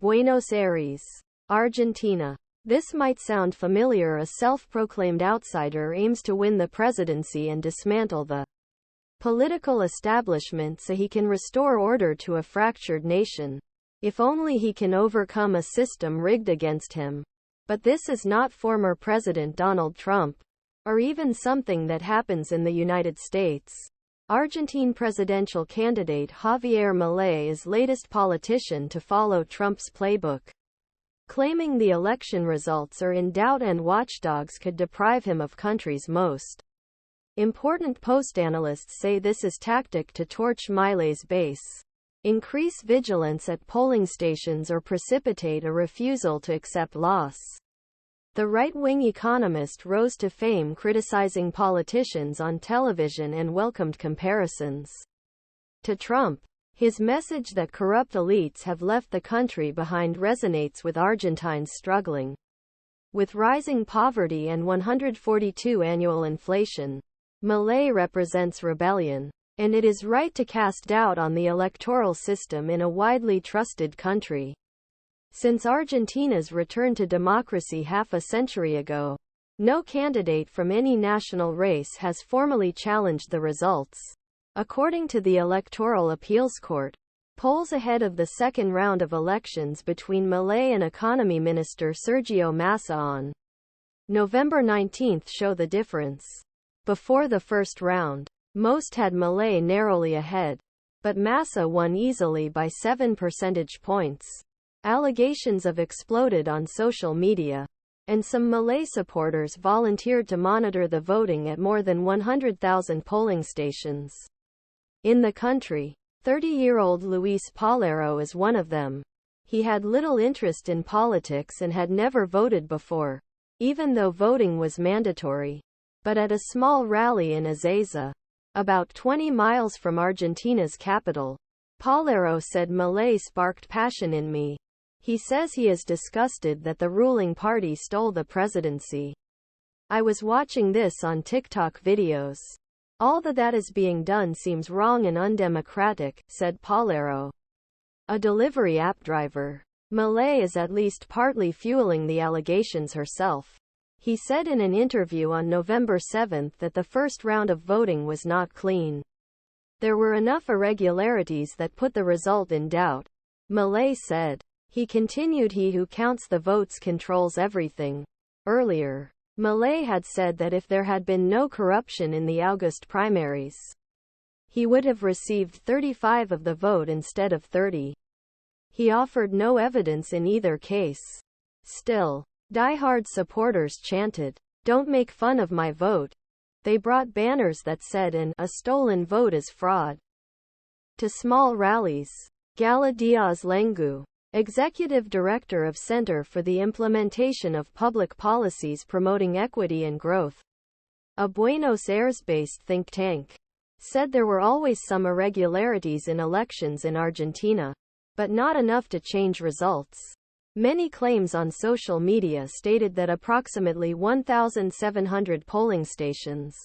Buenos Aires, Argentina. This might sound familiar. A self-proclaimed outsider aims to win the presidency and dismantle the political establishment so he can restore order to a fractured nation. If only he can overcome a system rigged against him. But this is not former President Donald Trump, or even something that happens in the United States. Argentine presidential candidate Javier Milei is latest politician to follow Trump's playbook, claiming the election results are in doubt and watchdogs could deprive him of country's most important post. Analysts say this is tactic to torch Milei's base, increase vigilance at polling stations, or precipitate a refusal to accept loss. The right-wing economist rose to fame criticizing politicians on television and welcomed comparisons to Trump. His message that corrupt elites have left the country behind resonates with Argentines struggling with rising poverty and 142 annual inflation. Milei represents rebellion, and it is right to cast doubt on the electoral system in a widely trusted country. Since Argentina's return to democracy half a century ago, no candidate from any national race has formally challenged the results. According to the Electoral Appeals Court, polls ahead of the second round of elections between Milei and Economy Minister Sergio Massa on November 19 show the difference. Before the first round, most had Milei narrowly ahead, but Massa won easily by 7 percentage points. Allegations have exploded on social media, and some Milei supporters volunteered to monitor the voting at more than 100,000 polling stations in the country. 30-year-old Luis Palermo is one of them. He had little interest in politics and had never voted before, even though voting was mandatory. But at a small rally in Ezeiza, about 20 miles from Argentina's capital, Palermo said Milei sparked passion in me. He says he is disgusted that the ruling party stole the presidency. I was watching this on TikTok videos. All that is being done seems wrong and undemocratic, said Palermo, a delivery app driver. Milei is at least partly fueling the allegations herself. He said in an interview on November 7 that the first round of voting was not clean. There were enough irregularities that put the result in doubt, Milei said. He continued, "He who counts the votes controls everything." Earlier, Milei had said that if there had been no corruption in the August primaries, he would have received 35% of the vote instead of 30%. He offered no evidence in either case. Still, die-hard supporters chanted, "Don't make fun of my vote." They brought banners that said a stolen vote is fraud to small rallies. Gala Diaz-Lengu, Executive Director of Center for the Implementation of Public Policies Promoting Equity and Growth, a Buenos Aires-based think tank, said there were always some irregularities in elections in Argentina, but not enough to change results. Many claims on social media stated that approximately 1,700 polling stations